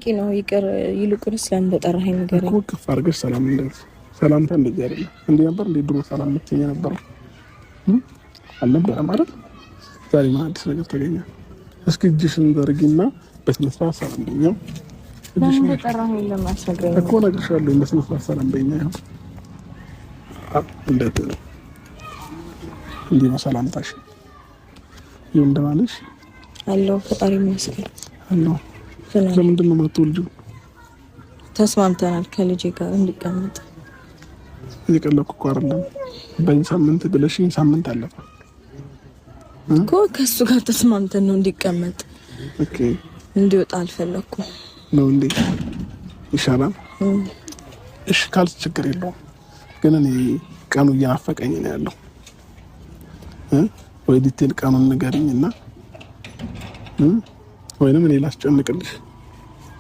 በቂ ነው። ይቅር ይልቁንስ ለምን በጠራኸኝ ነገር እኮ ከፍ አድርገሽ ሰላም እንደዚህ ሰላምታ እንደዚህ አይደለም እንዴ ነበር እንዴ ድሮ ሰላም ምትኛ ነበር አልነበረም አይደል? ዛሬ ምን አዲስ ነገር ተገኘ? እስኪ እጅሽን ዘርጊና በስነ ስርዓት ሰላም በይኝ። ለምን በጠራኸኝ ለማስነግረኝ እኮ ነግሬሻለሁ። በስነ ስርዓት ሰላም በይኝ። እንዴት እንዴ ነው ሰላምታሽ? ይሁን እንደማለሽ አለው ፈጣሪ ይመስገን አለው። ለምንድን ነው የማትወልጂው? ተስማምተናል ከልጄ ጋር እንድቀመጥ። እየቀለድኩ እኮ አይደለም። በዚህ ሳምንት ብለሽኝ ሳምንት አለፈ እኮ ከሱ ጋር ተስማምተን ነው እንዲቀመጥ። ኦኬ እንዲወጣ አልፈለኩም ነው እንዴ? ይሻላል። እሺ ካልሽ ችግር የለውም። ግን እኔ ቀኑ እየናፈቀኝ ነው ያለው። ወይ ዲቴል ቀኑን ንገሪኝና ወይንም እኔ ላስጨንቅልሽ።